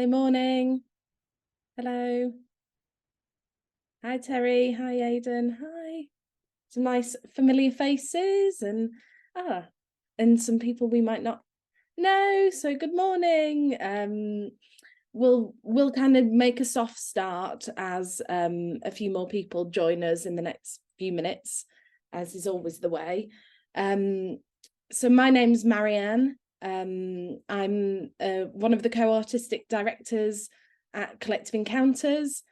Hi, morning. Hello. Hi, Terry. Hi, Aidan. Hi. Some nice familiar faces and some people we might not know. So good morning. We'll kind of make a soft start as a few more people join us in the next few minutes, as is always the way. So my name's Marianne. I'm one of the co-artistic directors at Collective Encounters,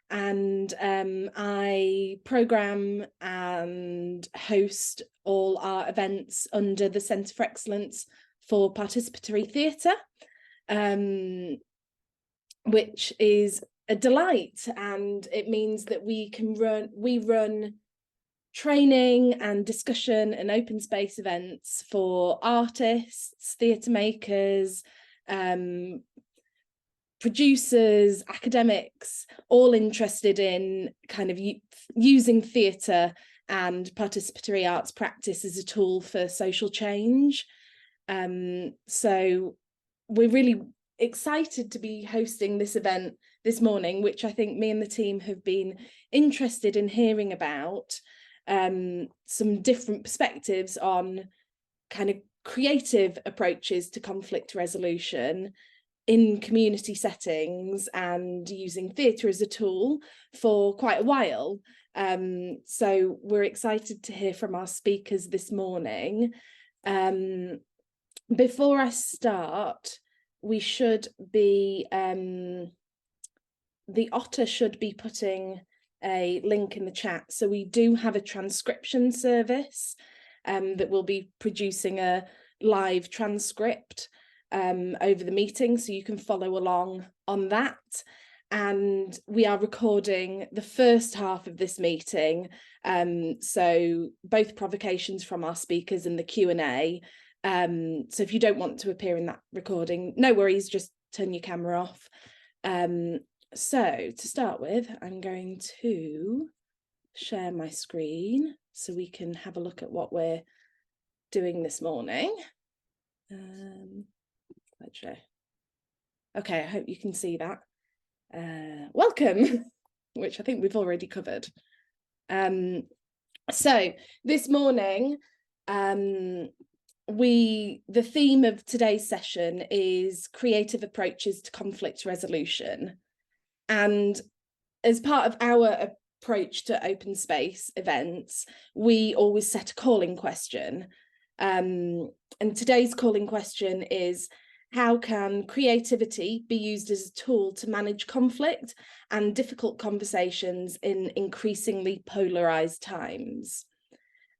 and I programme and host all our events under the Centre for Excellence for Participatory Theatre, which is a delight, and it means that we run training and discussion and open space events for artists, theatre makers, producers, academics, all interested in kind of using theatre and participatory arts practice as a tool for social change. So we're really excited to be hosting this event this morning, which I think me and the team have been interested in hearing about. Some different perspectives on kind of creative approaches to conflict resolution in community settings and using theatre as a tool for quite a while. So we're excited to hear from our speakers this morning. Before I start, we should be, the Otter should be putting a link in the chat. So we do have a transcription service that will be producing a live transcript over the meeting, so you can follow along on that. And we are recording the first half of this meeting, so both provocations from our speakers and the Q&A. So if you don't want to appear in that recording, no worries, just turn your camera off. So to start with, I'm going to share my screen so we can have a look at what we're doing this morning. Let's show. Okay, I hope you can see that. Welcome, which I think we've already covered. So this morning, the theme of today's session is creative approaches to conflict resolution. And as part of our approach to open space events, we always set a calling question. And today's calling question is, how can creativity be used as a tool to manage conflict and difficult conversations in increasingly polarised times?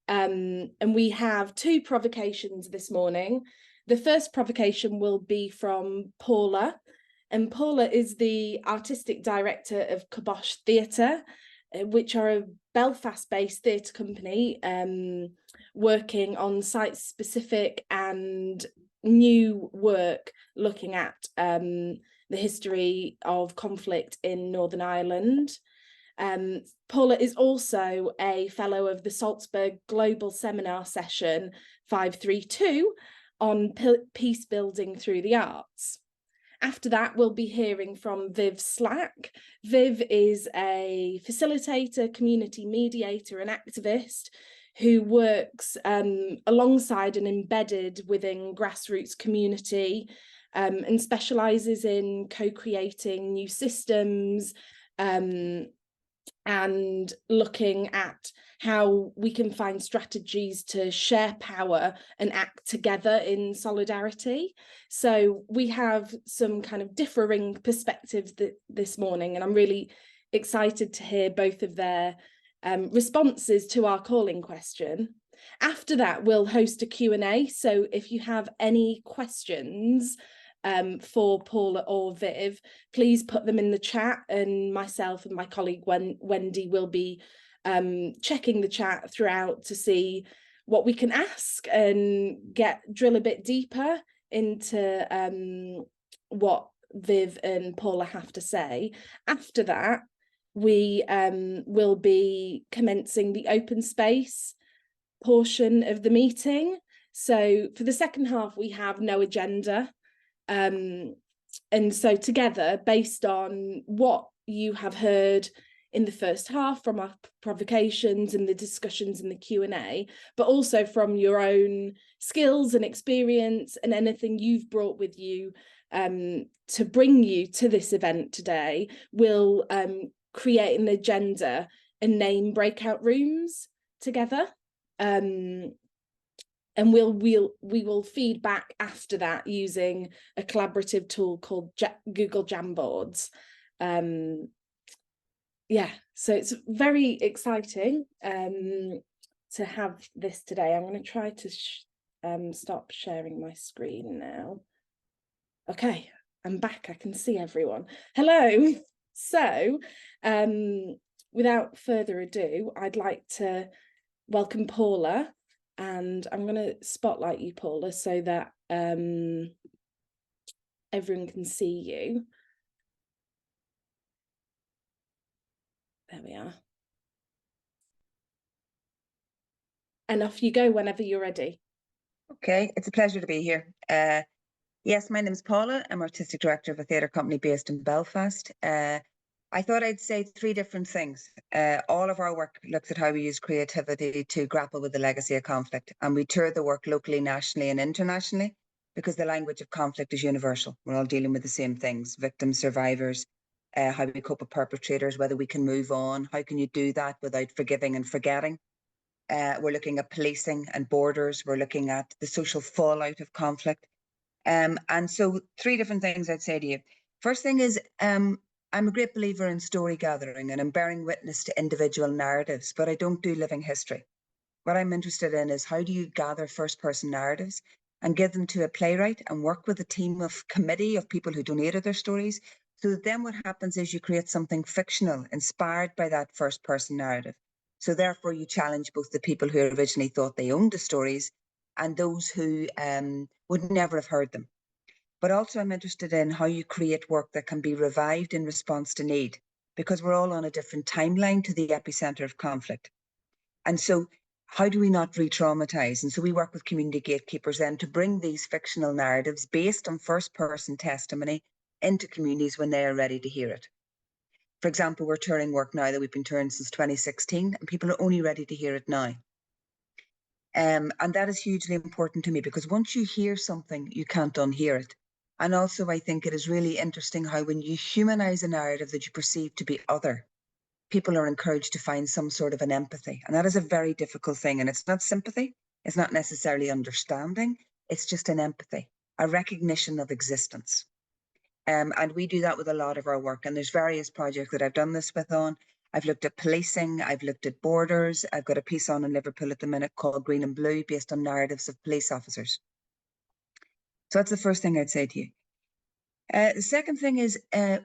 And we have two provocations this morning. The first provocation will be from Paula, and Paula is the artistic director of Kibosh Theatre, which are a Belfast-based theatre company working on site-specific and new work looking at the history of conflict in Northern Ireland. Paula is also a fellow of the Salzburg Global Seminar Session 532 on peace building through the arts. After that, we'll be hearing from Viv Slack. Viv is a facilitator, community mediator and activist who works alongside and embedded within grassroots community and specialises in co-creating new systems and looking at how we can find strategies to share power and act together in solidarity. So we have some kind of differing perspectives this morning, and I'm really excited to hear both of their responses to our calling question. After that, we'll host a Q&A. So if you have any questions for Paula or Viv, please put them in the chat, and myself and my colleague Wendy will be checking the chat throughout to see what we can ask and drill a bit deeper into what Viv and Paula have to say. After that, we will be commencing the open space portion of the meeting. So for the second half, we have no agenda. so together, based on what you have heard in the first half from our provocations and the discussions in the Q&A, but also from your own skills and experience and anything you've brought with you to bring you to this event today, we'll create an agenda and name breakout rooms together. And we will feed back after that using a collaborative tool called Google Jamboards. Yeah, so it's very exciting to have this today. I'm going to try to stop sharing my screen now. Okay, I'm back. I can see everyone. Hello. So, without further ado, I'd like to welcome Paula. And I'm going to spotlight you, Paula, so that everyone can see you. There we are. And off you go whenever you're ready. Okay, it's a pleasure to be here. Yes, my name is Paula. I'm artistic director of a theatre company based in Belfast. I thought I'd say three different things. All of our work looks at how we use creativity to grapple with the legacy of conflict. And we tour the work locally, nationally and internationally because the language of conflict is universal. We're all dealing with the same things: victims, survivors, how we cope with perpetrators, whether we can move on. How can you do that without forgiving and forgetting? We're looking at policing and borders. We're looking at the social fallout of conflict. And so three different things I'd say to you. First thing is, I'm a great believer in story gathering and I'm bearing witness to individual narratives, but I don't do living history. What I'm interested in is how do you gather first person narratives and give them to a playwright and work with a team of committee of people who donated their stories. So that then what happens is you create something fictional inspired by that first person narrative. So therefore you challenge both the people who originally thought they owned the stories and those who would never have heard them. But also I'm interested in how you create work that can be revived in response to need, because we're all on a different timeline to the epicenter of conflict. And so how do we not re-traumatize? And so we work with community gatekeepers then to bring these fictional narratives based on first person testimony into communities when they are ready to hear it. For example, we're touring work now that we've been touring since 2016 and people are only ready to hear it now. And that is hugely important to me because once you hear something, you can't unhear it. And also, I think it is really interesting how when you humanize a narrative that you perceive to be other, people are encouraged to find some sort of an empathy. And that is a very difficult thing. And it's not sympathy. It's not necessarily understanding. It's just an empathy, a recognition of existence. And we do that with a lot of our work. And there's various projects that I've done this with on. I've looked at policing, I've looked at borders. I've got a piece on in Liverpool at the minute called Green and Blue, based on narratives of police officers. So that's the first thing I'd say to you. The second thing is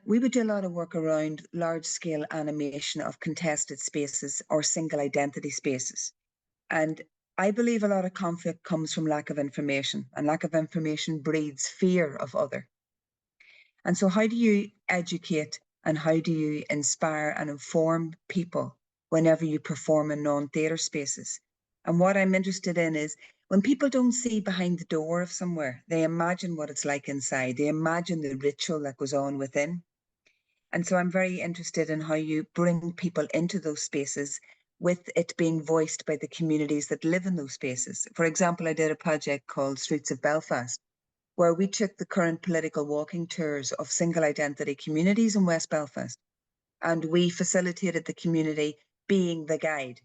we would do a lot of work around large-scale animation of contested spaces or single identity spaces. And I believe a lot of conflict comes from lack of information, and lack of information breeds fear of other. And so how do you educate and how do you inspire and inform people whenever you perform in non-theatre spaces? And what I'm interested in is when people don't see behind the door of somewhere, they imagine what it's like inside. They imagine the ritual that goes on within. And so I'm very interested in how you bring people into those spaces with it being voiced by the communities that live in those spaces. For example, I did a project called Streets of Belfast, where we took the current political walking tours of single identity communities in West Belfast, and we facilitated the community being the guide.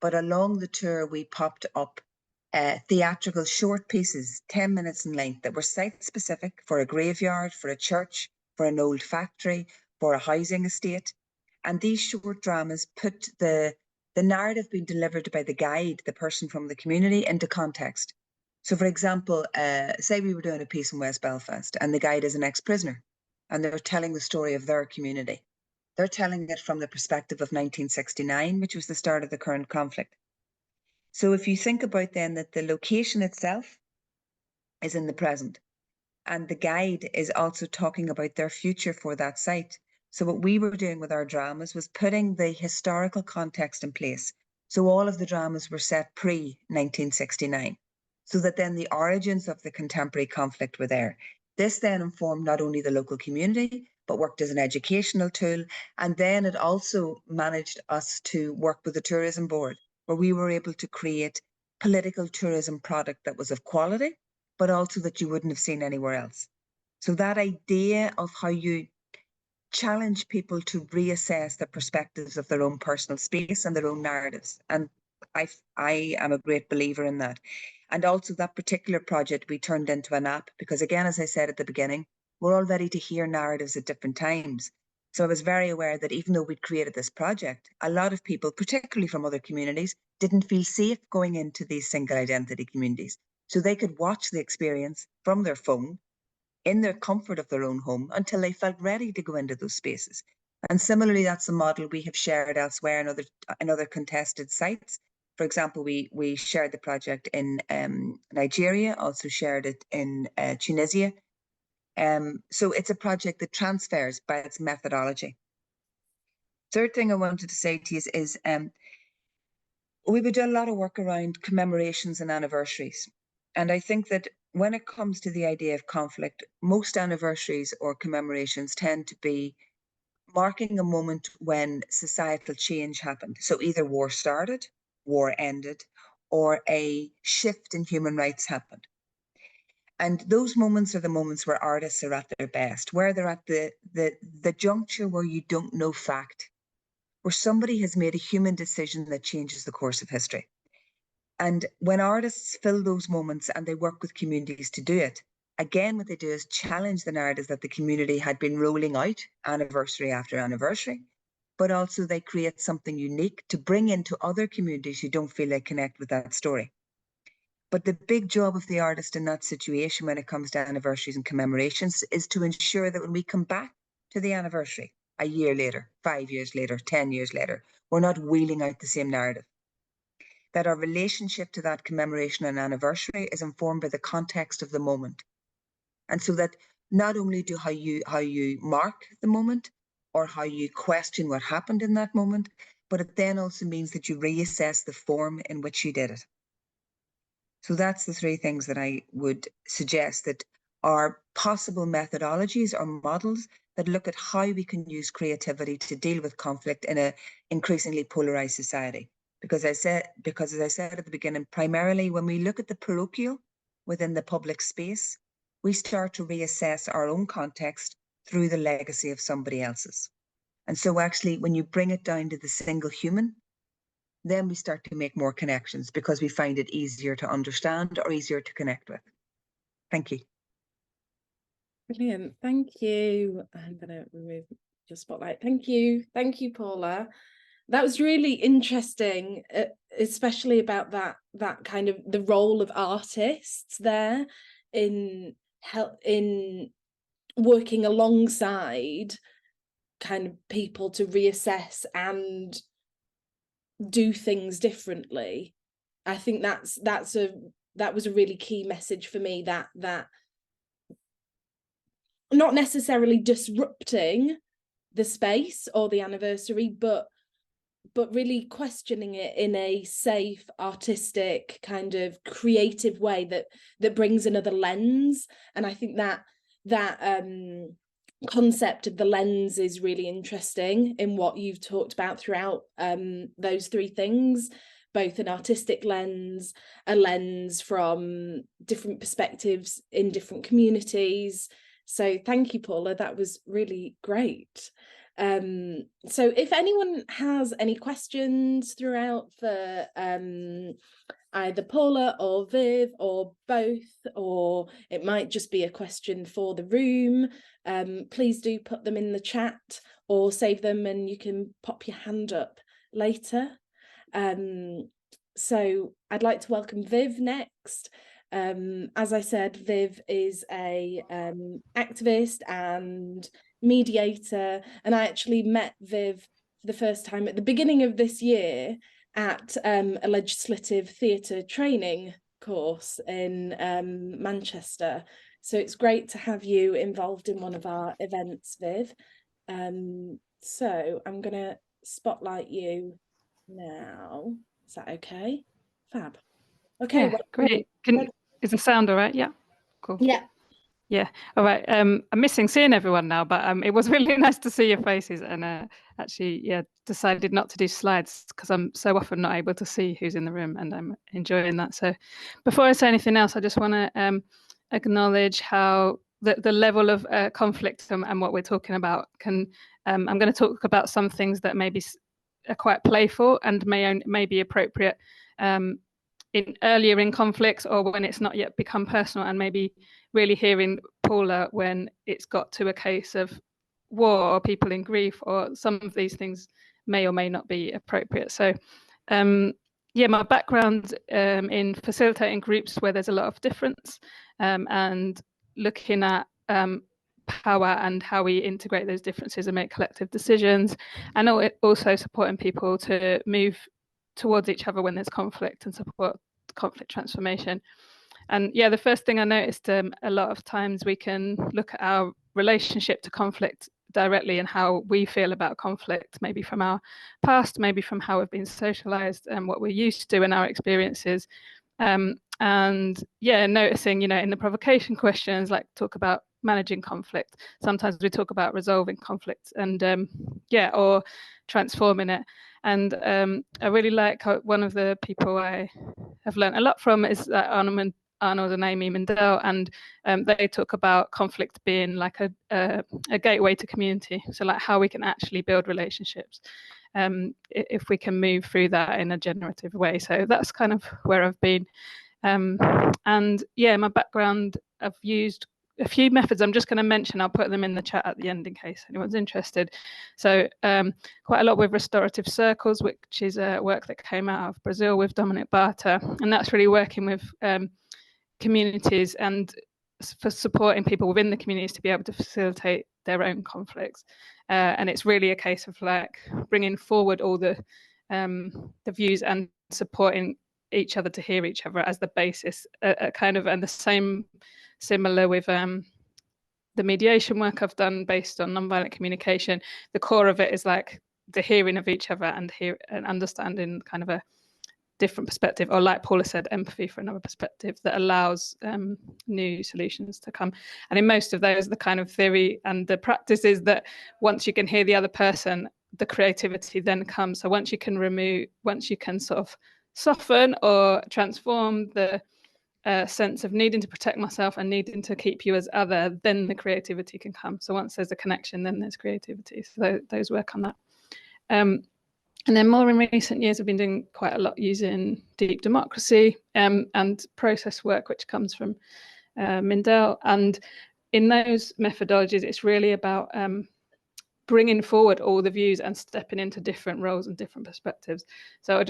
But along the tour, we popped up theatrical short pieces, 10 minutes in length, that were site-specific for a graveyard, for a church, for an old factory, for a housing estate. And these short dramas put the narrative being delivered by the guide, the person from the community, into context. So, for example, say we were doing a piece in West Belfast and the guide is an ex-prisoner and they're telling the story of their community. They're telling it from the perspective of 1969, which was the start of the current conflict. So if you think about then that the location itself is in the present and the guide is also talking about their future for that site. So what we were doing with our dramas was putting the historical context in place. So all of the dramas were set pre-1969, so that then the origins of the contemporary conflict were there. This then informed not only the local community, but worked as an educational tool. And then it also managed us to work with the tourism board, where we were able to create political tourism product that was of quality, but also that you wouldn't have seen anywhere else. So that idea of how you challenge people to reassess the perspectives of their own personal space and their own narratives. And I am a great believer in that. And also that particular project we turned into an app because, again, as I said at the beginning, we're all ready to hear narratives at different times. So I was very aware that even though we'd created this project, a lot of people, particularly from other communities, didn't feel safe going into these single identity communities. So they could watch the experience from their phone in the comfort of their own home until they felt ready to go into those spaces. And similarly, that's a model we have shared elsewhere in other contested sites. For example, we shared the project in Nigeria, also shared it in Tunisia. So it's a project that transfers by its methodology. Third thing I wanted to say to you is we would do a lot of work around commemorations and anniversaries. And I think that when it comes to the idea of conflict, most anniversaries or commemorations tend to be marking a moment when societal change happened. So either war started, war ended, or a shift in human rights happened. And those moments are the moments where artists are at their best, where they're at the juncture where you don't know fact, where somebody has made a human decision that changes the course of history. And when artists fill those moments and they work with communities to do it, again, what they do is challenge the narratives that the community had been rolling out anniversary after anniversary, but also they create something unique to bring into other communities who don't feel they connect with that story. But the big job of the artist in that situation when it comes to anniversaries and commemorations is to ensure that when we come back to the anniversary a year later, 5 years later, 10 years later, we're not wheeling out the same narrative. That our relationship to that commemoration and anniversary is informed by the context of the moment. And so that not only do how you mark the moment or how you question what happened in that moment, but it then also means that you reassess the form in which you did it. So that's the three things that I would suggest that are possible methodologies or models that look at how we can use creativity to deal with conflict in an increasingly polarized society. Because as I said at the beginning, primarily when we look at the parochial within the public space, we start to reassess our own context through the legacy of somebody else's. And so actually, when you bring it down to the single human, then we start to make more connections because we find it easier to understand or easier to connect with. Thank you. Brilliant. Thank you. I'm going to remove your spotlight. Thank you. Thank you, Paula. That was really interesting, especially about that kind of the role of artists there in working alongside kind of people to reassess and do things differently. I think that was a really key message for me, that not necessarily disrupting the space or the anniversary, but really questioning it in a safe, artistic, kind of creative way that brings another lens. And I think that concept of the lens is really interesting in what you've talked about throughout those three things, both an artistic lens, a lens from different perspectives in different communities. So thank you, Paula, that was really great. So if anyone has any questions throughout for either Paula or Viv or both, or it might just be a question for the room, please do put them in the chat or save them and you can pop your hand up later. So I'd like to welcome Viv next. As I said, Viv is a activist and mediator, and I actually met Viv for the first time at the beginning of this year at a legislative theatre training course in Manchester. So it's great to have you involved in one of our events, Viv. So I'm going to spotlight you now. Is that okay? Fab. Okay. Yeah, great. Is the sound all right? Yeah, cool. Yeah. Yeah. All right. I'm missing seeing everyone now, but it was really nice to see your faces. And actually, yeah, decided not to do slides because I'm so often not able to see who's in the room, and I'm enjoying that. So, before I say anything else, I just want to acknowledge how the level of conflict and what we're talking about can. I'm going to talk about some things that maybe are quite playful and may be appropriate. In earlier in conflicts or when it's not yet become personal, and maybe really hearing Paula when it's got to a case of war or people in grief, or some of these things may or may not be appropriate. So yeah, my background in facilitating groups where there's a lot of difference, and looking at power and how we integrate those differences and make collective decisions, and also supporting people to move towards each other when there's conflict and support conflict transformation. And yeah, the first thing I noticed, a lot of times we can look at our relationship to conflict directly and how we feel about conflict, maybe from our past, maybe from how we've been socialized and what we're used to in our experiences. And yeah, noticing, in the provocation questions, like talk about managing conflict. Sometimes we talk about resolving conflict and yeah, or transforming it. And I really like how one of the people I have learned a lot from is Arnold and Amy Mindell, and they talk about conflict being like a gateway to community. So like how we can actually build relationships if we can move through that in a generative way. So that's kind of where I've been. And yeah, my background, I've used a few methods I'm just going to mention. I'll put them in the chat at the end in case anyone's interested. So quite a lot with restorative circles, which is a work that came out of Brazil with Dominic Barter, and that's really working with communities and for supporting people within the communities to be able to facilitate their own conflicts. And it's really a case of like bringing forward all the views and supporting each other to hear each other as the basis, kind of, and the same similar with the mediation work I've done based on nonviolent communication. The core of it is like the hearing of each other and understanding kind of a different perspective, or like Paula said, empathy for another perspective that allows new solutions to come. And in most of those, the kind of theory and the practice is that once you can hear the other person, the creativity then comes. So once you can sort of soften or transform the sense of needing to protect myself and needing to keep you as other, then the creativity can come. So once there's a connection, then there's creativity. So those work on that. And then more in recent years, I've been doing quite a lot using deep democracy and process work, which comes from Mindell. And in those methodologies, it's really about bringing forward all the views and stepping into different roles and different perspectives. So I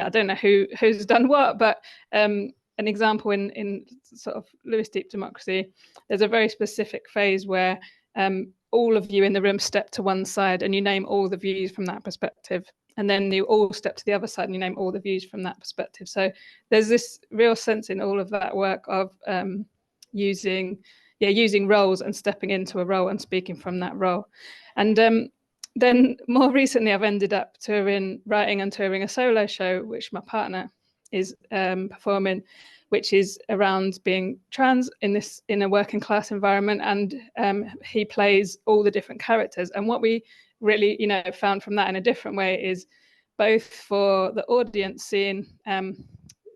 don't know who's done what, but an example in sort of Lewis Deep Democracy, there's a very specific phase where all of you in the room step to one side and you name all the views from that perspective. And then you all step to the other side and you name all the views from that perspective. So there's this real sense in all of that work of using roles and stepping into a role and speaking from that role. And then more recently, I've ended up writing and touring a solo show, which my partner is performing, which is around being trans in a working class environment. And he plays all the different characters. And what we really, found from that in a different way is both for the audience seeing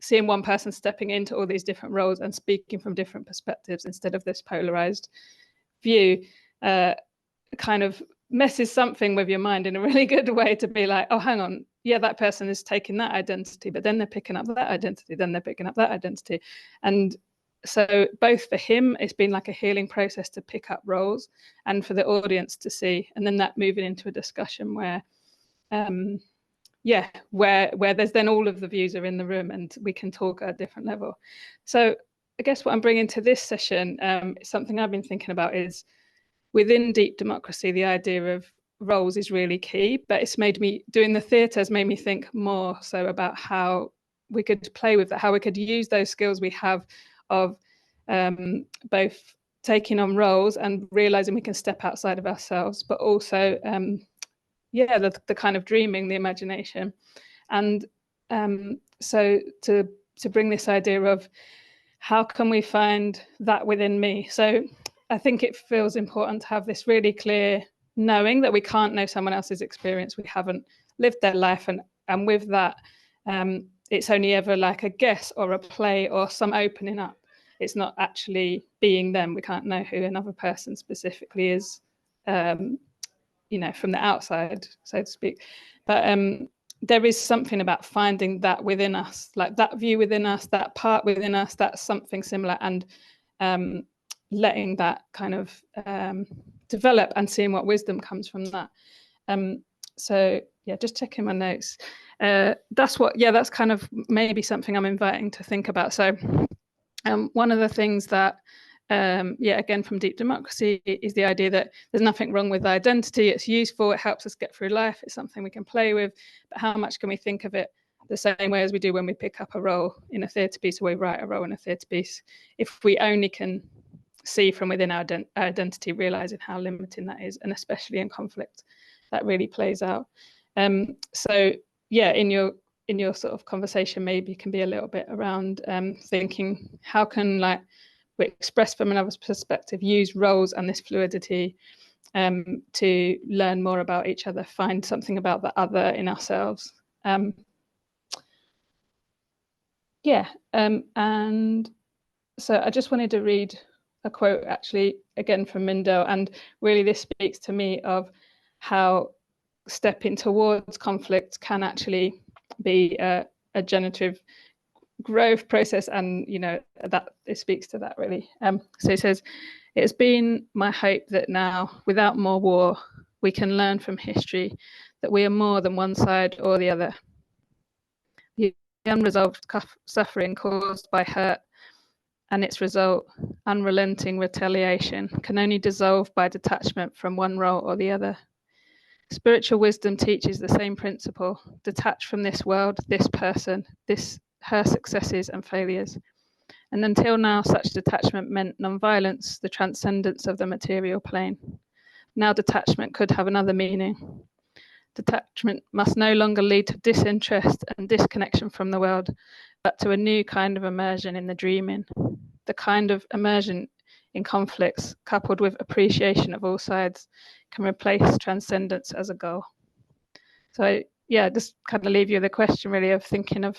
one person stepping into all these different roles and speaking from different perspectives instead of this polarized view, kind of messes something with your mind in a really good way to be like, oh, hang on, yeah, that person is taking that identity, but then they're picking up that identity, then they're picking up that identity. And so both for him, it's been like a healing process to pick up roles, and for the audience to see, and then that moving into a discussion where where there's then all of the views are in the room and we can talk at a different level. So I guess what I'm bringing to this session, something I've been thinking about, is within deep democracy, the idea of roles is really key, but doing the theatre has made me think more so about how we could play with that, how we could use those skills we have of both taking on roles and realizing we can step outside of ourselves, but also the kind of dreaming, the imagination. And so to bring this idea of how can we find that within me? So I think it feels important to have this really clear knowing that we can't know someone else's experience. We haven't lived their life. And with that, it's only ever like a guess or a play or some opening up. It's not actually being them. We can't know who another person specifically is, you know, from the outside, so to speak. But there is something about finding that within us, like that view within us, that part within us, that's something similar, and letting that kind of develop and seeing what wisdom comes from that. So yeah, just checking my notes. That's kind of maybe something I'm inviting to think about. So one of the things that again, from Deep Democracy, is the idea that there's nothing wrong with identity. It's useful. It helps us get through life. It's something we can play with. But how much can we think of it the same way as we do when we pick up a role in a theatre piece, or we write a role in a theatre piece? If we only can see from within our identity, realizing how limiting that is, and especially in conflict, that really plays out. So yeah, in your sort of conversation, maybe can be a little bit around thinking, how can we express from another's perspective, use roles and this fluidity to learn more about each other, find something about the other in ourselves. And so I just wanted to read a quote, actually, again from Mindell, and really this speaks to me of how stepping towards conflict can actually be a generative growth process, and you know that it speaks to that really. So he says, "It has been my hope that now, without more war, we can learn from history that we are more than one side or the other. The unresolved suffering caused by hurt and its result, unrelenting retaliation, can only dissolve by detachment from one role or the other. Spiritual wisdom teaches the same principle: detach from this world, this person, her successes and failures. And until now, such detachment meant non-violence, the transcendence of the material plane. Now detachment could have another meaning. Detachment must no longer lead to disinterest and disconnection from the world, but to a new kind of immersion in the dreaming. The kind of immersion in conflicts, coupled with appreciation of all sides, can replace transcendence as a goal." So yeah, just kind of leave you with the question really of thinking of,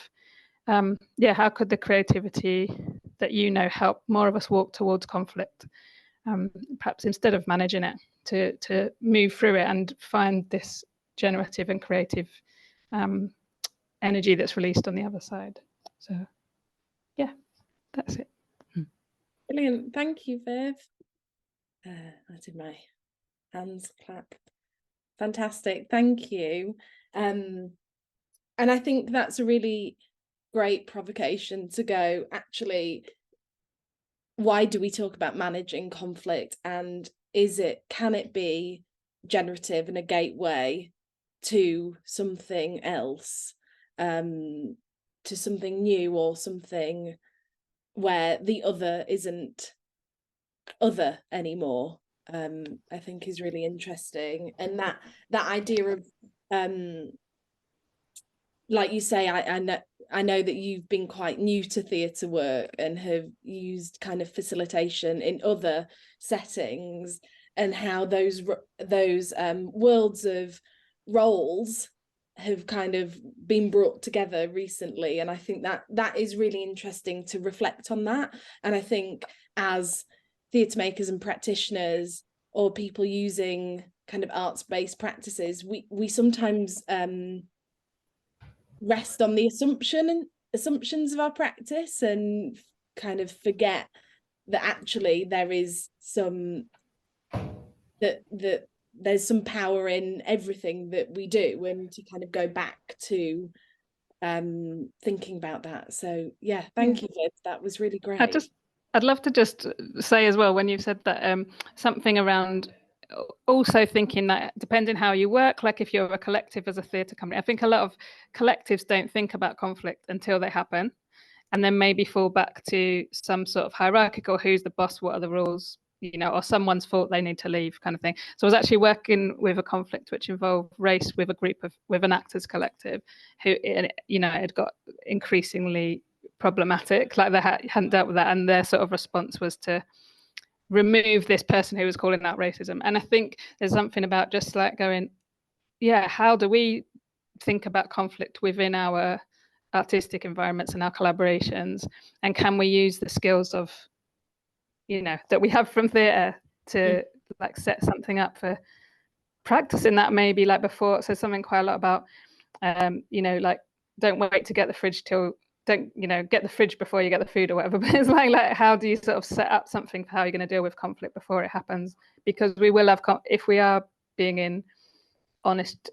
how could the creativity that you know help more of us walk towards conflict, perhaps instead of managing it, to move through it and find this generative and creative energy that's released on the other side. So yeah, that's it. Brilliant. Thank you, Viv. I did my hands clap. Fantastic. Thank you. And I think that's a really great provocation to go, actually, why do we talk about managing conflict, and can it be generative and a gateway to something else, to something new, or something where the other isn't other anymore? I think is really interesting. And that idea of, like you say, I know that you've been quite new to theatre work and have used kind of facilitation in other settings, and how those worlds of roles have kind of been brought together recently. And I think that is really interesting to reflect on that. And I think as theatre makers and practitioners, or people using kind of arts-based practices, we sometimes rest on the assumptions of our practice, and kind of forget that actually there is that there's some power in everything that we do, and to kind of go back to thinking about that. So yeah, thank you, Liz. That was really great. I'd love to just say as well, when you said that, something around also thinking that depending how you work, like if you're a collective as a theatre company, I think a lot of collectives don't think about conflict until they happen, and then maybe fall back to some sort of hierarchical, who's the boss, what are the rules, you know, or someone's fault, they need to leave kind of thing. So I was actually working with a conflict which involved race with an actors collective who, you know, had got increasingly problematic, like they hadn't dealt with that, and their sort of response was to remove this person who was calling out racism. And I think there's something about just like going, yeah, how do we think about conflict within our artistic environments and our collaborations, and can we use the skills of, you know, that we have from theatre to like set something up for practicing that, maybe like before. So something quite a lot about you know, like don't wait to get the fridge till, don't, you know, get the fridge before you get the food or whatever. But it's like how do you sort of set up something for how you're going to deal with conflict before it happens? Because we will have, if we are being in honest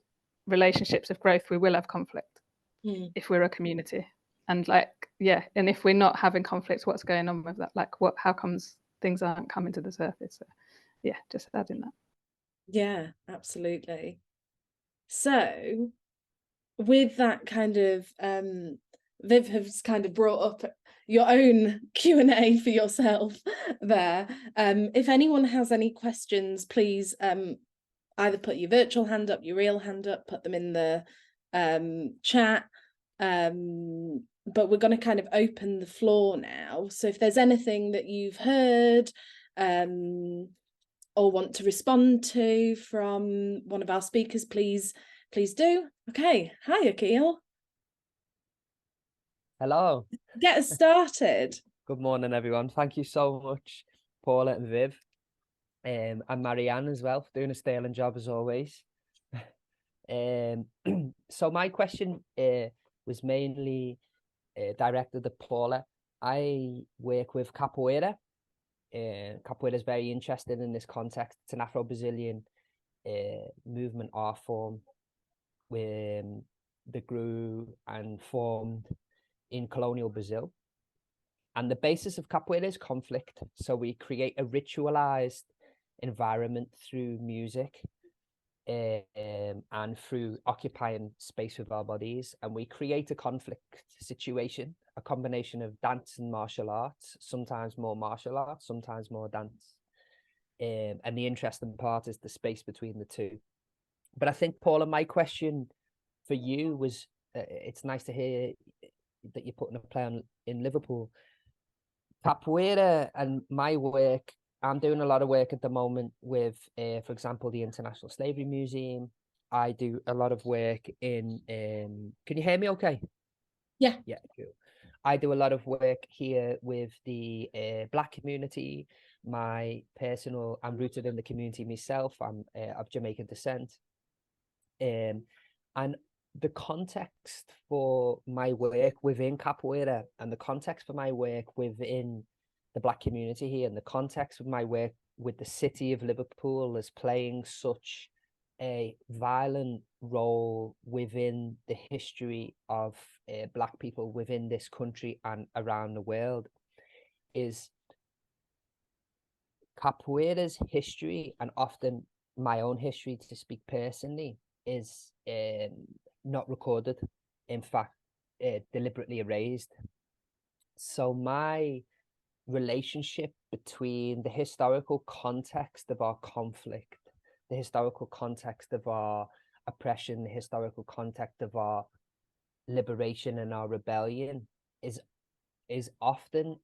relationships of growth, we will have conflict if we're a community. And like, yeah, and if we're not having conflicts, what's going on with that? Like how comes things aren't coming to the surface? So yeah, just adding that. Yeah, absolutely. So with that kind of Viv has kind of brought up your own Q&A for yourself there. If anyone has any questions, please either put your virtual hand up, your real hand up, put them in the chat. But we're going to kind of open the floor now. So if there's anything that you've heard or want to respond to from one of our speakers, please do. Okay. Hi, Akil. Hello. Get us started. Good morning, everyone. Thank you so much, Paula and Viv, and Marianne as well, for doing a sterling job as always. So my question was mainly directed at Paula. I work with capoeira. Capoeira is very interesting in this context. It's an Afro-Brazilian movement art form that grew and formed in colonial Brazil. And the basis of capoeira is conflict. So we create a ritualized environment through music and through occupying space with our bodies. And we create a conflict situation, a combination of dance and martial arts, sometimes more martial arts, sometimes more dance. And the interesting part is the space between the two. But I think, Paula, my question for you was, it's nice to hear that you're putting a play on in Liverpool. Capoeira and my work, I'm doing a lot of work at the moment with, for example, the International Slavery Museum. I do a lot of work in, can you hear me okay? Yeah. Yeah, cool. I do a lot of work here with the Black community. I'm rooted in the community myself. I'm of Jamaican descent. And the context for my work within capoeira and the context for my work within the Black community here and the context of my work with the city of Liverpool as playing such a violent role within the history of Black people within this country and around the world is capoeira's history, and often my own history, to speak personally, is not recorded, in fact deliberately erased. So my relationship between the historical context of our conflict, the historical context of our oppression, the historical context of our liberation and our rebellion is often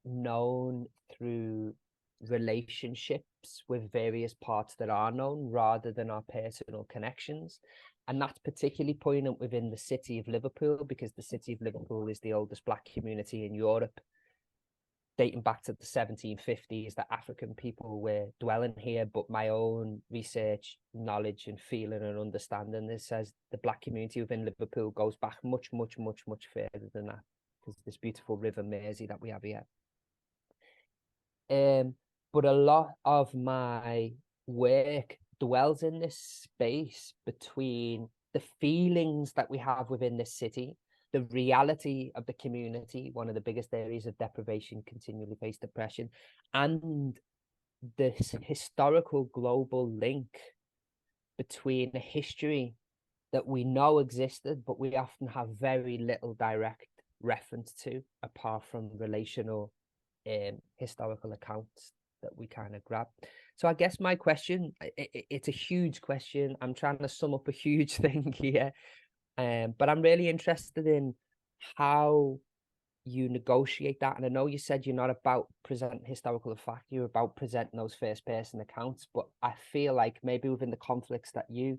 known through relationships with various parts that are known rather than our personal connections. And that's particularly poignant within the city of Liverpool, because the city of Liverpool is the oldest Black community in Europe, dating back to the 1750s, that African people were dwelling here. But my own research, knowledge and feeling and understanding, this says the Black community within Liverpool goes back much, much, much, much further than that. There's this beautiful River Mersey that we have here. But a lot of my work dwells in this space between the feelings that we have within this city, the reality of the community, one of the biggest areas of deprivation, continually face depression, and this historical global link between a history that we know existed, but we often have very little direct reference to, apart from relational historical accounts that we kind of grab. So I guess my question, it's a huge question. I'm trying to sum up a huge thing here. But I'm really interested in how you negotiate that. And I know you said you're not about presenting historical fact, you're about presenting those first person accounts, but I feel like maybe within the conflicts that you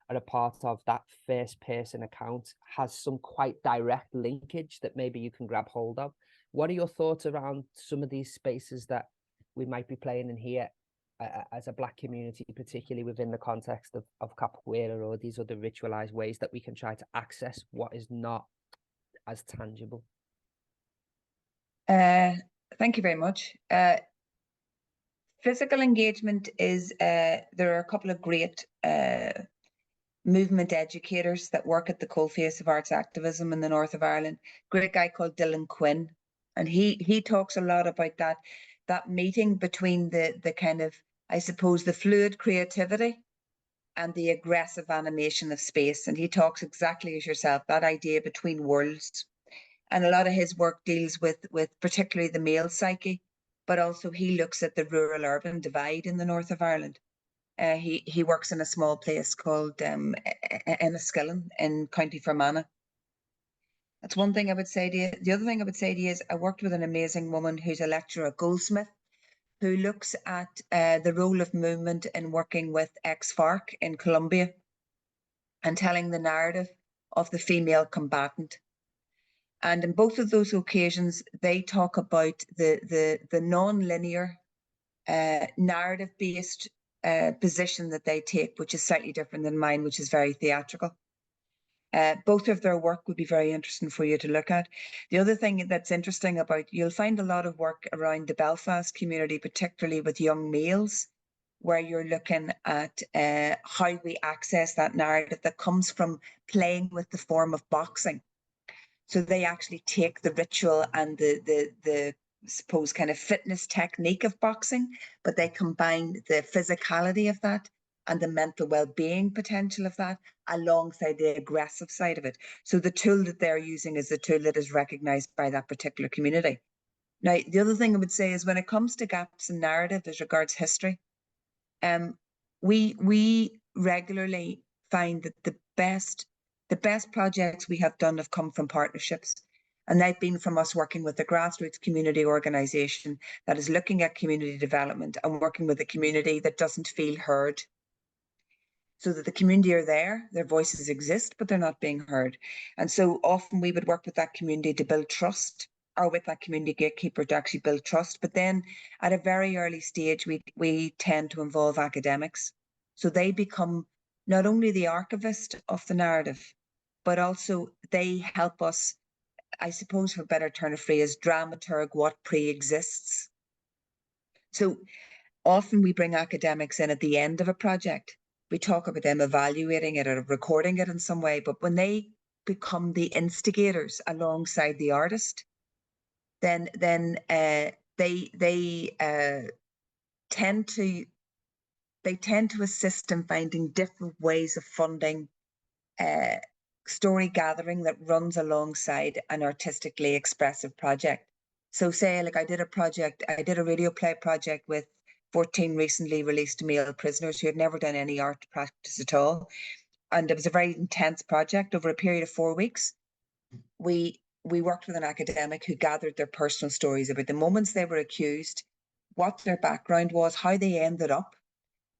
are a part of, that first person account has some quite direct linkage that maybe you can grab hold of. What are your thoughts around some of these spaces that we might be playing in here as a Black community, particularly within the context of capoeira or these other ritualized ways that we can try to access what is not as tangible? Thank you very much. Physical engagement is, there are a couple of great movement educators that work at the coalface of arts activism in the north of Ireland. Great guy called Dylan Quinn, and he talks a lot about that meeting between the kind of, I suppose, the fluid creativity and the aggressive animation of space. And he talks exactly as yourself, that idea between worlds. And a lot of his work deals with particularly the male psyche, but also he looks at the rural-urban divide in the north of Ireland. He works in a small place called Enniskillen in County Fermanagh. That's one thing I would say to you. The other thing I would say to you is I worked with an amazing woman who's a lecturer at Goldsmith, who looks at the role of movement in working with ex-FARC in Colombia and telling the narrative of the female combatant. And in both of those occasions, they talk about the non-linear narrative-based position that they take, which is slightly different than mine, which is very theatrical. Both of their work would be very interesting for you to look at. The other thing that's interesting about, you'll find a lot of work around the Belfast community, particularly with young males, where you're looking at how we access that narrative that comes from playing with the form of boxing. So they actually take the ritual and the suppose kind of fitness technique of boxing, but they combine the physicality of that and the mental well-being potential of that alongside the aggressive side of it. So the tool that they're using is the tool that is recognized by that particular community. Now, the other thing I would say is when it comes to gaps in narrative as regards history, we regularly find that the best projects we have done have come from partnerships. And they've been from us working with the grassroots community organisation that is looking at community development and working with a community that doesn't feel heard. So that the community are there, their voices exist, but they're not being heard. And so often we would work with that community to build trust, or with that community gatekeeper to actually build trust. But then at a very early stage, we tend to involve academics. So they become not only the archivist of the narrative, but also they help us, I suppose for a better turn of phrase, dramaturg what pre-exists. So often we bring academics in at the end of a project. We talk about them evaluating it or recording it in some way, but when they become the instigators alongside the artist, then they tend to assist in finding different ways of funding story gathering that runs alongside an artistically expressive project. So say, like I did a radio play project with 14 recently released male prisoners who had never done any art practice at all. And it was a very intense project over a period of 4 weeks. We worked with an academic who gathered their personal stories about the moments they were accused, what their background was, how they ended up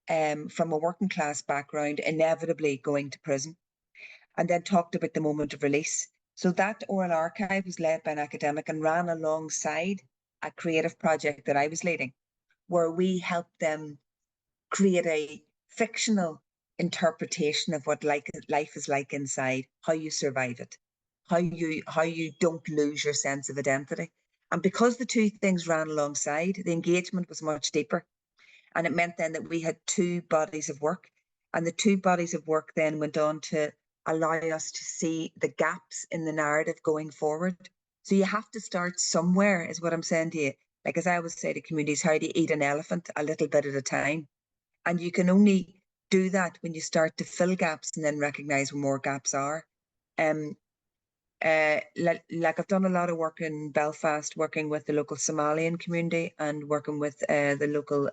from a working class background, inevitably going to prison, and then talked about the moment of release. So that oral archive was led by an academic and ran alongside a creative project that I was leading, where we helped them create a fictional interpretation of what life is like inside, how you survive it, how you don't lose your sense of identity. And because the two things ran alongside, the engagement was much deeper. And it meant then that we had two bodies of work. And the two bodies of work then went on to allow us to see the gaps in the narrative going forward. So you have to start somewhere, is what I'm saying to you. Like, as I always say to communities, how do you eat an elephant? A little bit at a time. And you can only do that when you start to fill gaps and then recognize where more gaps are. Like I've done a lot of work in Belfast, working with the local Somalian community and working with the local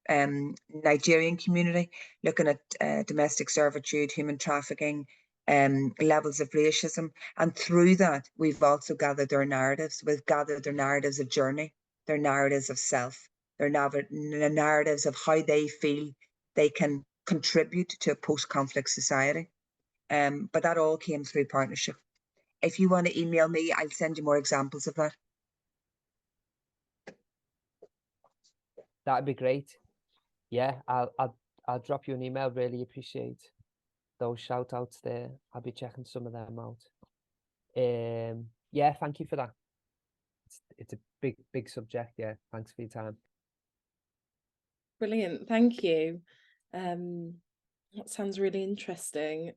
Nigerian community, looking at domestic servitude, human trafficking, levels of racism. And through that, we've also gathered their narratives. We've gathered their narratives of journey, their narratives of self, their narratives of how they feel they can contribute to a post-conflict society. But that all came through partnership. If you want to email me, I'll send you more examples of that. That'd be great. Yeah, I'll drop you an email. Really appreciate those shout outs there. I'll be checking some of them out. Yeah, thank you for that. It's a big subject. Yeah, thanks for your time. Brilliant, thank you. That sounds really interesting.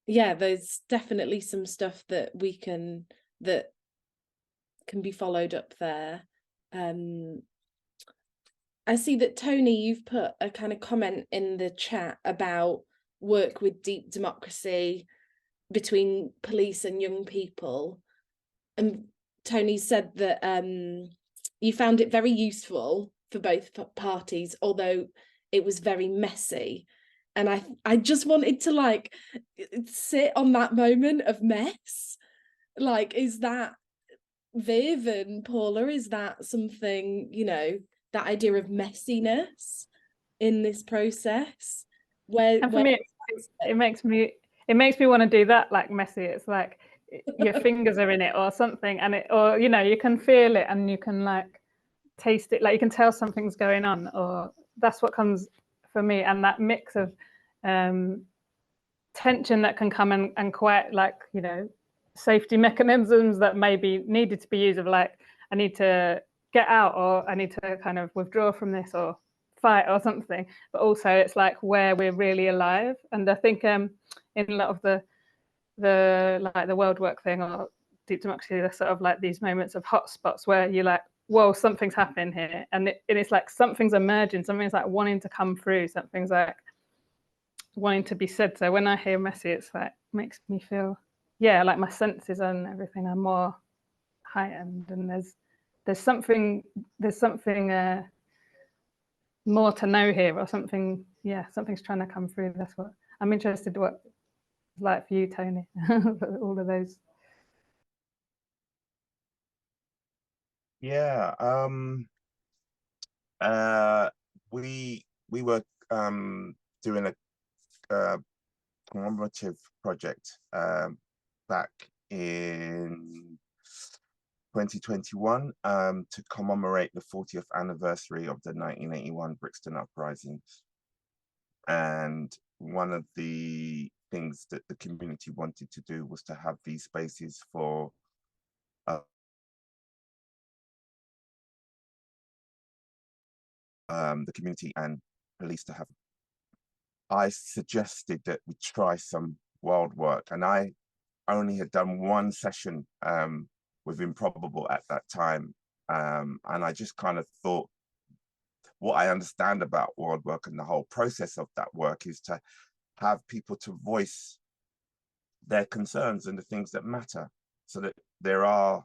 Yeah, there's definitely some stuff that can be followed up there. I see that Tony, you've put a kind of comment in the chat about work with deep democracy between police and young people. And Tony said that you found it very useful for both parties, although it was very messy. And I just wanted to like sit on that moment of mess. Like, is that, Viv and Paula, is that something, you know, that idea of messiness in this process? And for me, it makes me want to do that, like messy. It's like your fingers are in it or something, and or you know, you can feel it and you can like taste it, like you can tell something's going on, or that's what comes for me. And that mix of tension that can come and quite like, you know, safety mechanisms that maybe needed to be used, of like, I need to get out, or I need to kind of withdraw from this or fight or something. But also it's like where we're really alive. And I think in a lot of the like the world work thing or deep democracy, there's sort of like these moments of hotspots where you're like, whoa, something's happening here, and it's like something's emerging, something's like wanting to come through, something's like wanting to be said. So when I hear messy, it's like makes me feel, yeah, like my senses and everything are more heightened, and there's something more to know here, or something, yeah, something's trying to come through. That's what I'm interested in, what it's like for you, Tony. All of those. Yeah, we were doing a commemorative project back in 2021 to commemorate the 40th anniversary of the 1981 Brixton uprisings. And one of the things that the community wanted to do was to have these spaces for the community and police to have. I suggested that we try some wild work, and I only had done one session with Improbable at that time, and I just kind of thought, what I understand about wild work and the whole process of that work is to have people to voice their concerns and the things that matter, so that there are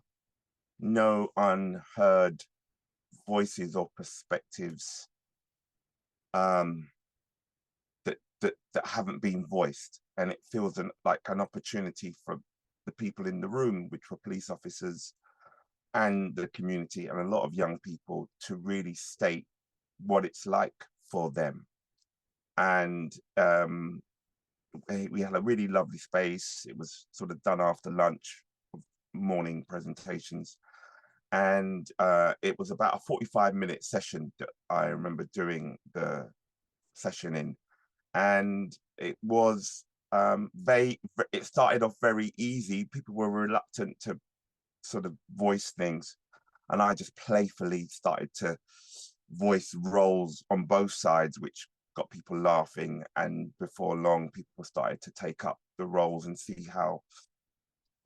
no unheard voices or perspectives that haven't been voiced. And it feels like an opportunity for the people in the room, which were police officers and the community and a lot of young people, to really state what it's like for them. And we had a really lovely space. It was sort of done after lunch, morning presentations. And it was about a 45-minute session that I remember doing the session in. And it was, it started off very easy. People were reluctant to sort of voice things. And I just playfully started to voice roles on both sides, which got people laughing. And before long, people started to take up the roles and see how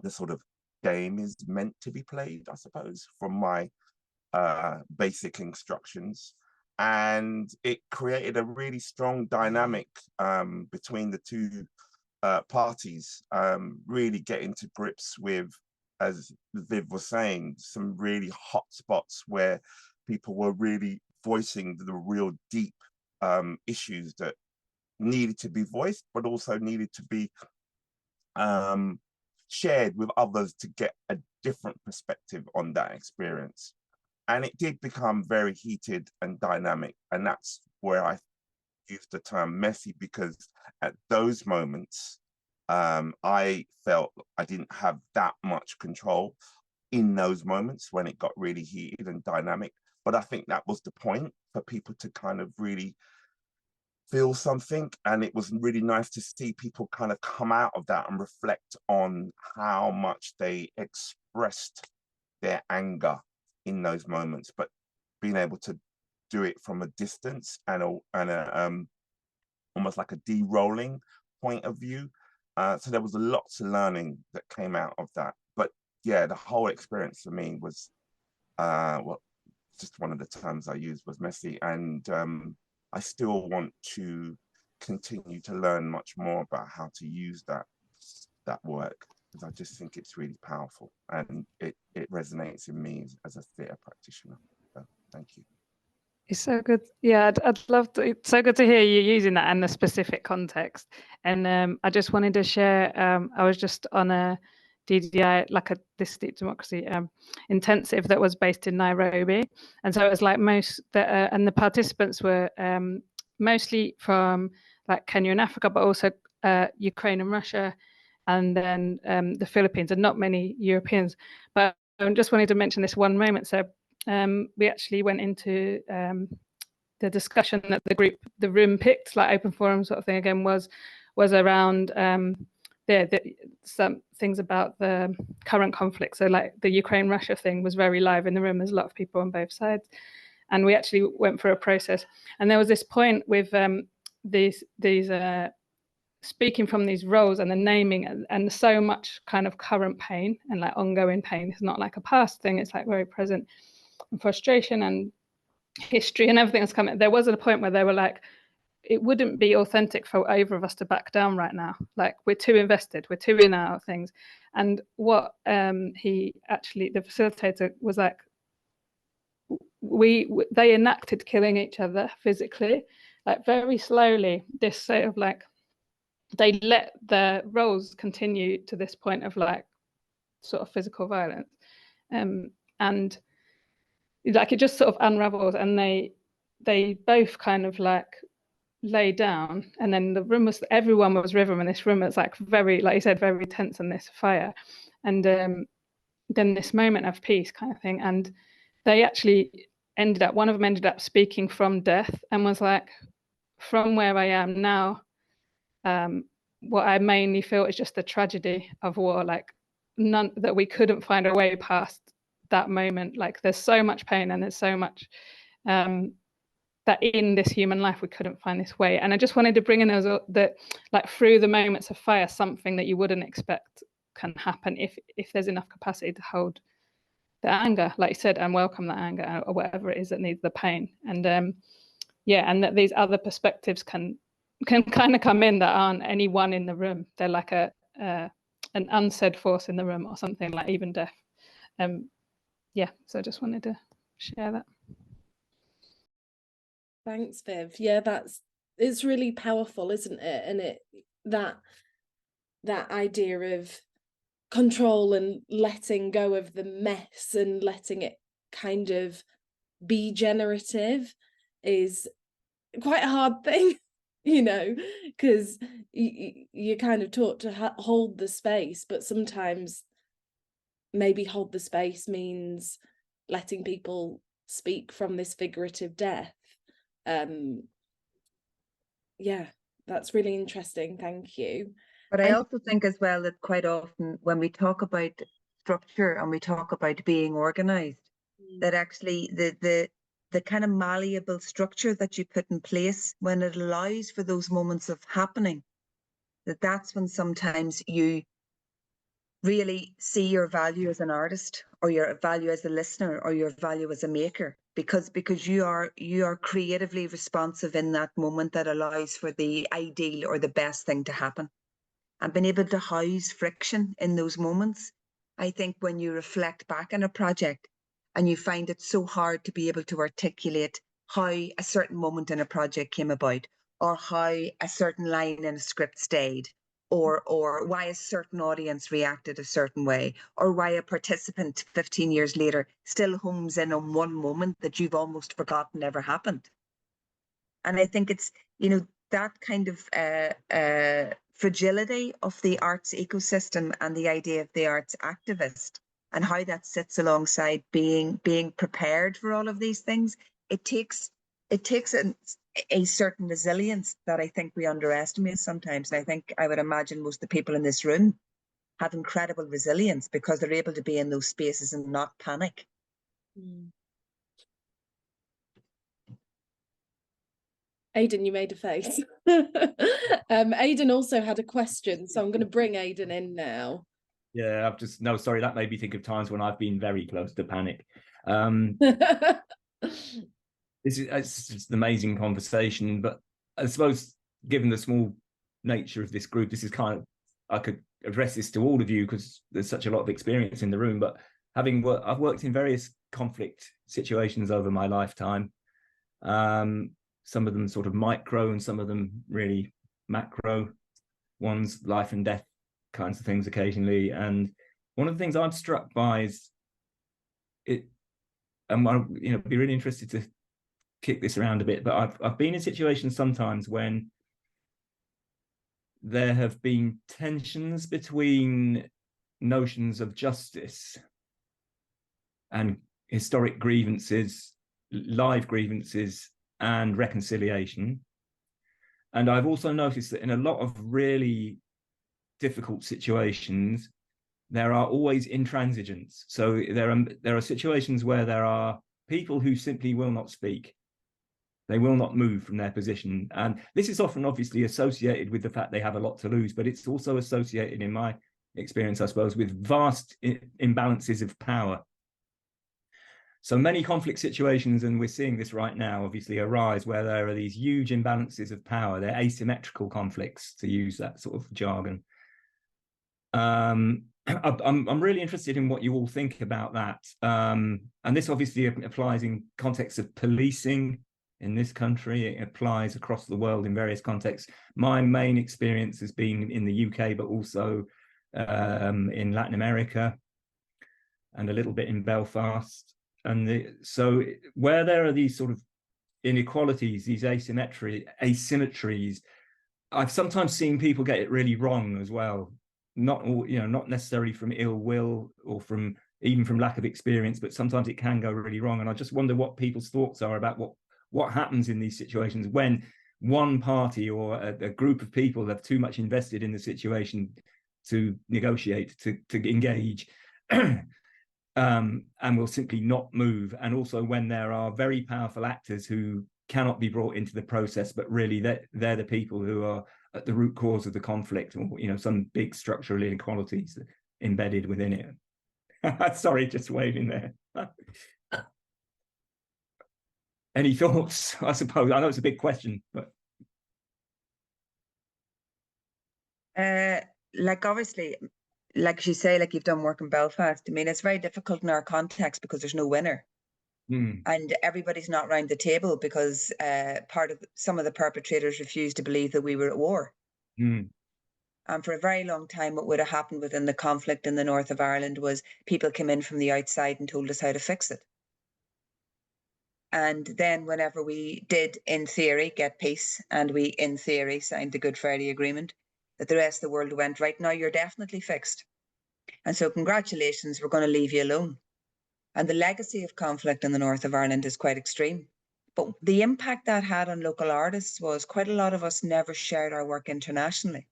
the sort of game is meant to be played, I suppose, from my basic instructions. And it created a really strong dynamic between the two parties, really getting to grips with, as Viv was saying, some really hot spots where people were really voicing the real deep issues that needed to be voiced, but also needed to be shared with others to get a different perspective on that experience. And it did become very heated and dynamic. And that's where I use the term messy, because at those moments, I felt I didn't have that much control in those moments when it got really heated and dynamic. But I think that was the point, for people to kind of really feel something. And it was really nice to see people kind of come out of that and reflect on how much they expressed their anger in those moments, but being able to do it from a distance and almost like a de-rolling point of view. So there was lots of learning that came out of that. But yeah, the whole experience for me was, well, just one of the terms I used was messy. And I still want to continue to learn much more about how to use that work, because I just think it's really powerful, and it resonates in me as a theatre practitioner. So thank you. It's so good. Yeah, I'd love to. It's so good to hear you using that in the specific context. And I just wanted to share, I was just on a DDI, like a This Deep Democracy intensive that was based in Nairobi. And so it was like and the participants were mostly from like Kenya and Africa, but also Ukraine and Russia, and then the Philippines, and not many Europeans. But I just wanted to mention this one moment. So we actually went into the discussion that the room picked, like open forum sort of thing again, was around some things about the current conflict. So like the Ukraine-Russia thing was very live in the room. There's a lot of people on both sides. And we actually went through a process. And there was this point with these speaking from these roles and the naming, and so much kind of current pain and like ongoing pain. It's not like a past thing, it's like very present, and frustration and history and everything that's coming. There was a point where they were like, it wouldn't be authentic for either of us to back down right now. Like, we're too invested, we're too in our things. And what the facilitator was like, they enacted killing each other physically, like very slowly. This sort of like, they let the roles continue to this point of like sort of physical violence, and like it just sort of unravels, and they both kind of like lay down, and then the room was, everyone was rhythm, and this room was like very, like you said, very tense, and this fire, and then this moment of peace kind of thing. And they actually one of them ended up speaking from death and was like, from where I am now, what I mainly feel is just the tragedy of war, like that we couldn't find a way past that moment. Like there's so much pain, and there's so much that in this human life we couldn't find this way. And I just wanted to bring in those, that like through the moments of fire, something that you wouldn't expect can happen if there's enough capacity to hold the anger, like you said, and welcome that anger, or whatever it is that needs the pain. And yeah, and that these other perspectives can kind of come in that aren't any one in the room. They're like an unsaid force in the room, or something, like even death. Yeah, so I just wanted to share that. Thanks, Viv. Yeah, it's really powerful, isn't it? And that idea of control and letting go of the mess and letting it kind of be generative is quite a hard thing, you know, because you're kind of taught to hold the space, but sometimes maybe hold the space means letting people speak from this figurative death. Yeah, that's really interesting. Thank you. But I also think as well that quite often when we talk about structure and we talk about being organized, that actually the kind of malleable structure that you put in place, when it allows for those moments of happening, that's when sometimes you really see your value as an artist, or your value as a listener, or your value as a maker, because you are creatively responsive in that moment that allows for the ideal or the best thing to happen. And being able to house friction in those moments, I think when you reflect back on a project and you find it so hard to be able to articulate how a certain moment in a project came about, or how a certain line in a script stayed, or why a certain audience reacted a certain way, or why a participant 15 years later still homes in on one moment that you've almost forgotten ever happened. And I think it's, you know, that kind of fragility of the arts ecosystem and the idea of the arts activist and how that sits alongside being prepared for all of these things. It takes a certain resilience that I think we underestimate sometimes. And I think I would imagine most of the people in this room have incredible resilience because they're able to be in those spaces and not panic. Mm. Aidan, you made a face. Aidan also had a question, so I'm going to bring Aidan in now. Yeah, sorry, that made me think of times when I've been very close to panic. It's just an amazing conversation, but I suppose given the small nature of this group, this is kind of, I could address this to all of you because there's such a lot of experience in the room, but I've worked in various conflict situations over my lifetime. Some of them sort of micro and some of them really macro ones, life and death kinds of things occasionally. And one of the things I'm struck by is it, and I'll, be really interested to kick this around a bit, but I've been in situations sometimes when there have been tensions between notions of justice and historic grievances, live grievances, and reconciliation. And I've also noticed that in a lot of really difficult situations, there are always intransigents. So there are situations where there are people who simply will not speak. They will not move from their position. And this is often obviously associated with the fact they have a lot to lose, but it's also associated, in my experience, I suppose, with vast imbalances of power. So many conflict situations, and we're seeing this right now, obviously arise where there are these huge imbalances of power. They're asymmetrical conflicts, to use that sort of jargon. I'm really interested in what you all think about that. And this obviously applies in context of policing in this country. It applies across the world in various contexts. My main experience has been in the UK, but also in Latin America and a little bit in Belfast. And so where there are these sort of inequalities, these asymmetries, I've sometimes seen people get it really wrong as well. Not necessarily from ill will or even from lack of experience, but sometimes it can go really wrong. And I just wonder what people's thoughts are about what happens in these situations when one party or a group of people have too much invested in the situation to negotiate, to engage, and will simply not move. And also when there are very powerful actors who cannot be brought into the process, but really they're the people who are at the root cause of the conflict, or some big structural inequalities embedded within it. Sorry, just waving there. Any thoughts? I suppose I know it's a big question, but obviously, like you say, like you've done work in Belfast. I mean, it's very difficult in our context because there's no winner. And everybody's not round the table because some of the perpetrators refused to believe that we were at war. And for a very long time, what would have happened within the conflict in the north of Ireland was people came in from the outside and told us how to fix it. And then whenever we did, in theory, get peace, and we, in theory, signed the Good Friday Agreement, that the rest of the world went, right, now you're definitely fixed. And so congratulations, we're going to leave you alone. And the legacy of conflict in the north of Ireland is quite extreme. But the impact that had on local artists was quite a lot of us never shared our work internationally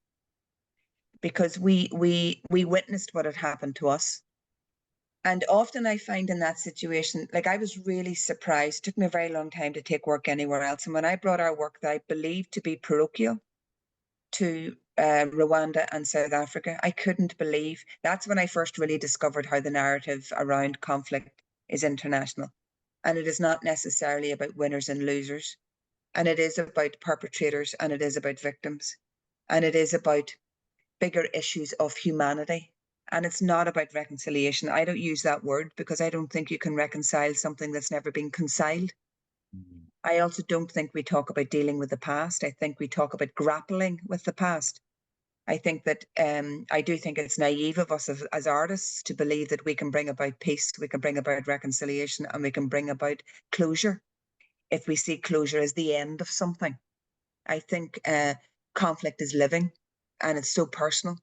because we witnessed what had happened to us. And often I find in that situation, like I was really surprised. It took me a very long time to take work anywhere else. And when I brought our work that I believed to be parochial to Rwanda and South Africa, I couldn't believe. That's when I first really discovered how the narrative around conflict is international. And it is not necessarily about winners and losers. And it is about perpetrators, and it is about victims. And it is about bigger issues of humanity. And it's not about reconciliation. I don't use that word because I don't think you can reconcile something that's never been conciled. I also don't think we talk about dealing with the past. I think we talk about grappling with the past. I think that I do think it's naive of us as artists to believe that we can bring about peace, we can bring about reconciliation, and we can bring about closure if we see closure as the end of something. I think conflict is living and it's so personal.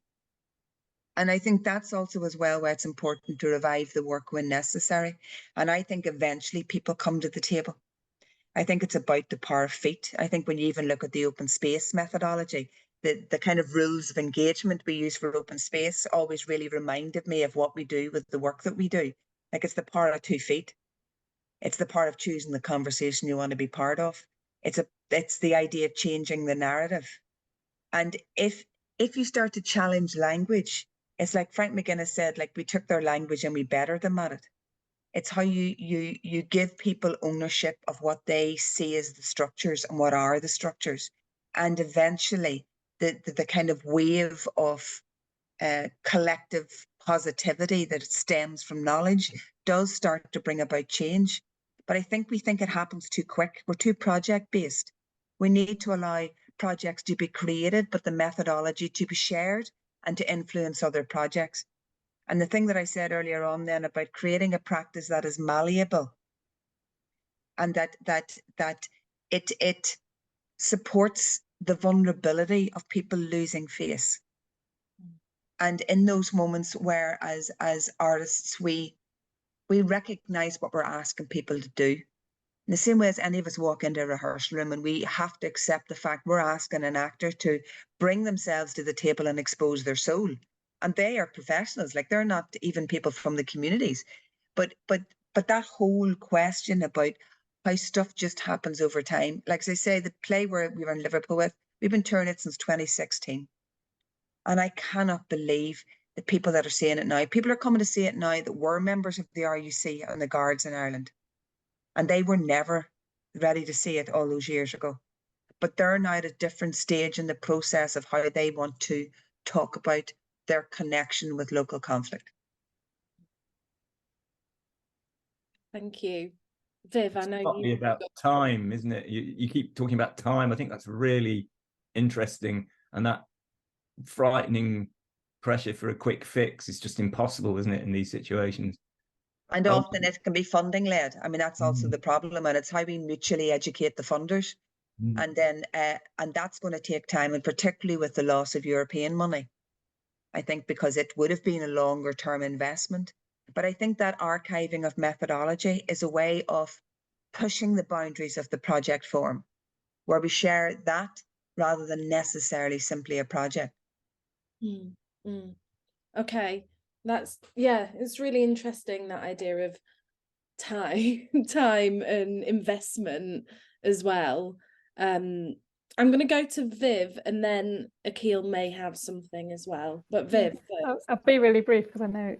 And I think that's also as well why it's important to revive the work when necessary. And I think eventually people come to the table. I think it's about the power of feet. I think when you even look at the open space methodology, the kind of rules of engagement we use for open space always really reminded me of what we do with the work that we do. Like, it's the power of 2 feet. It's the part of choosing the conversation you want to be part of. It's the idea of changing the narrative. And if you start to challenge language, it's like Frank McGuinness said, like, we took their language and we bettered them at it. It's how you give people ownership of what they see as the structures and what are the structures. And eventually the kind of wave of collective positivity that stems from knowledge does start to bring about change. But I think we think it happens too quick. We're too project based. We need to allow projects to be created, but the methodology to be shared and to influence other projects. And the thing that I said earlier on then about creating a practice that is malleable and that it supports the vulnerability of people losing face. And in those moments where as artists we recognize what we're asking people to do. In the same way as any of us walk into a rehearsal room and we have to accept the fact we're asking an actor to bring themselves to the table and expose their soul. And they are professionals, like, they're not even people from the communities. But that whole question about how stuff just happens over time, like, as I say, the play where we were in Liverpool with, we've been touring it since 2016. And I cannot believe the people that are seeing it now. People are coming to see it now that were members of the RUC and the Guards in Ireland. And they were never ready to see it all those years ago. But they're now at a different stage in the process of how they want to talk about their connection with local conflict. Thank you. Viv, I know It's partly about time, isn't it? You keep talking about time. I think that's really interesting. And that frightening pressure for a quick fix is just impossible, isn't it, in these situations? And often it can be funding led. I mean, that's also the problem. And it's how we mutually educate the funders. And then, and that's going to take time, and particularly with the loss of European money, I think, because it would have been a longer term investment. But I think that archiving of methodology is a way of pushing the boundaries of the project form, where we share that rather than necessarily simply a project. Okay, it's really interesting, that idea of time and investment as well. I'm going to go to Viv, and then Akhil may have something as well. But Viv, I'll be really brief because I know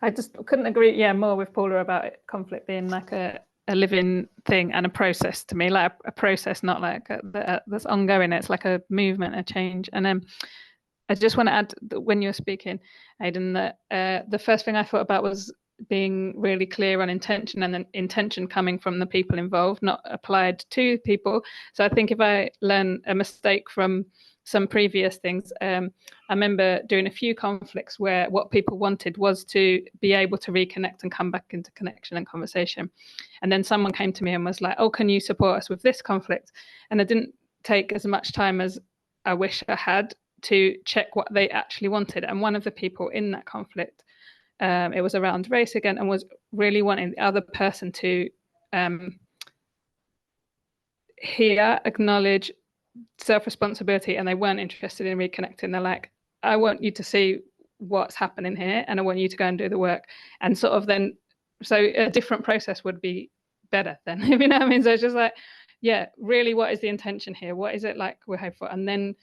I just couldn't agree more with Paula about conflict being like a living thing and a process to me, like a process, not like that's ongoing. It's like a movement, a change. And I just want to add that when you're speaking, Aidan, that the first thing I thought about was being really clear on intention, and then intention coming from the people involved, not applied to people. So I think if I learn a mistake from some previous things, I remember doing a few conflicts where what people wanted was to be able to reconnect and come back into connection and conversation. And then someone came to me and was like, oh, can you support us with this conflict? And I didn't take as much time as I wish I had to check what they actually wanted. And one of the people in that conflict, it was around race again, and was really wanting the other person to hear, acknowledge self-responsibility, and they weren't interested in reconnecting. They're like, I want you to see what's happening here, and I want you to go and do the work. And sort of then, so a different process would be better then, if you know what I mean? So it's just like, yeah, really, what is the intention here? What is it like we're hopeful? And then,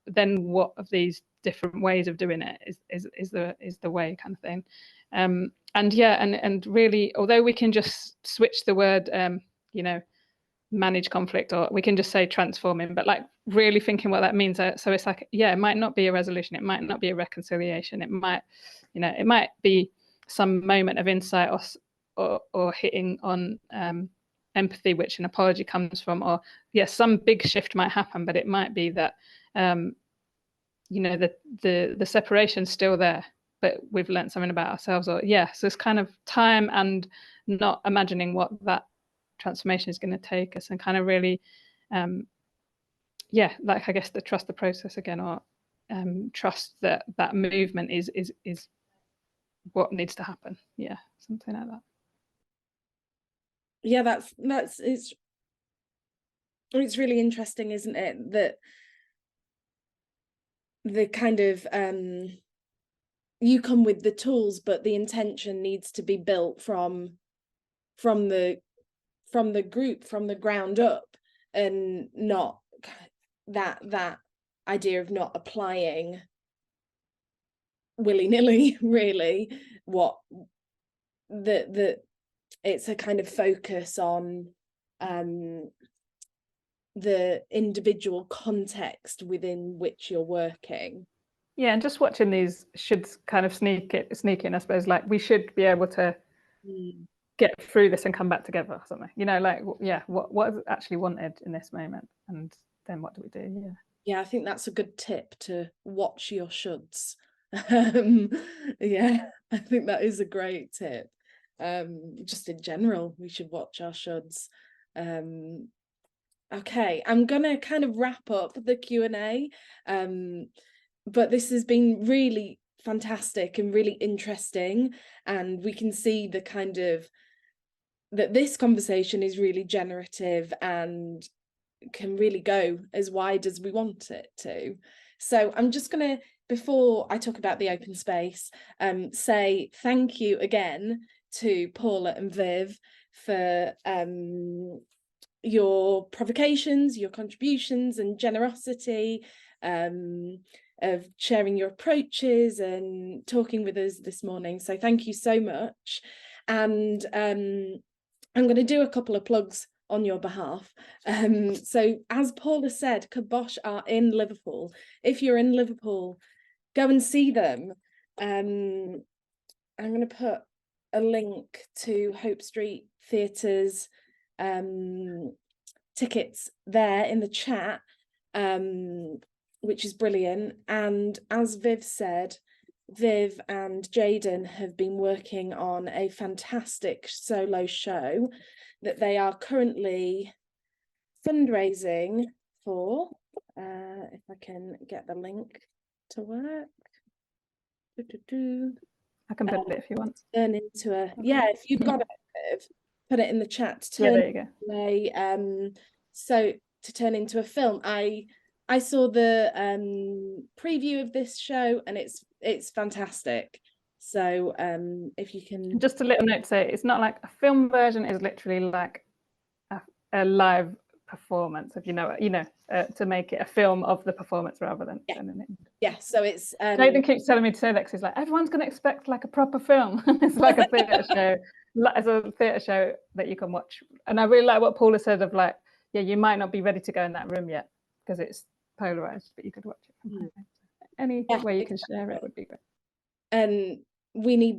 then what of these different ways of doing it is the way, kind of thing. And really, although we can just switch the word, manage conflict, or we can just say transforming, but like really thinking what that means. So it's like, it might not be a resolution, it might not be a reconciliation, it might be some moment of insight or hitting on empathy which an apology comes from, or yes, some big shift might happen, but it might be that you know, the separation's still there, but we've learned something about ourselves, or so it's kind of time and not imagining what that transformation is going to take us, and kind of really like, I guess, to trust the process again, or trust that that movement is what needs to happen. Yeah, something like that. Yeah, it's really interesting, isn't it, that the kind of you come with the tools, but the intention needs to be built from the group, from the ground up, and not that idea of not applying willy-nilly, really, what it's a kind of focus on the individual context within which you're working. Yeah, and just watching these should kind of sneak in, I suppose, like we should be able to get through this and come back together or something, you know, like, yeah, what is actually wanted in this moment, and then what do we do? Yeah, I think that's a good tip, to watch your shoulds. Yeah, I think that is a great tip. Just in general, we should watch our shoulds. Okay, I'm gonna kind of wrap up the Q&A, but this has been really fantastic and really interesting, and we can see the kind of that this conversation is really generative and can really go as wide as we want it to. So I'm just gonna, before I talk about the open space, say thank you again to Paula and Viv for your provocations, your contributions and generosity, of sharing your approaches and talking with us this morning. So thank you so much. And I'm going to do a couple of plugs on your behalf. So as Paula said, Kibosh are in Liverpool. If you're in Liverpool, go and see them. I'm going to put a link to Hope Street Theatre's tickets there in the chat, which is brilliant. And as Viv said, Viv and Jaden have been working on a fantastic solo show that they are currently fundraising for. If I can get the link to work. I can put it if you want. Turn into a, yeah, if you've got it, Viv, put it in the chat. Yeah, there you go. So to turn into a film. I saw the preview of this show, and it's fantastic. So if you can, just a little note to say, it's not like a film version, is literally like a live performance, if you know, to make it a film of the performance rather than yeah. So it's Nathan keeps telling me to say that, because he's like, everyone's going to expect like a proper film. It's like a theatre show. As a theatre show that you can watch. And I really like what Paula said of like, yeah, you might not be ready to go in that room yet because it's polarized, but you could watch it from home. Any way you can share it would be great. And we need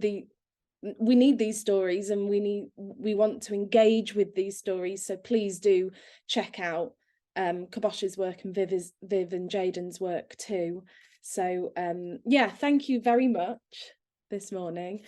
these stories, and we want to engage with these stories. So please do check out Kibosh's work and Viv and Jaden's work too. So yeah, thank you very much this morning.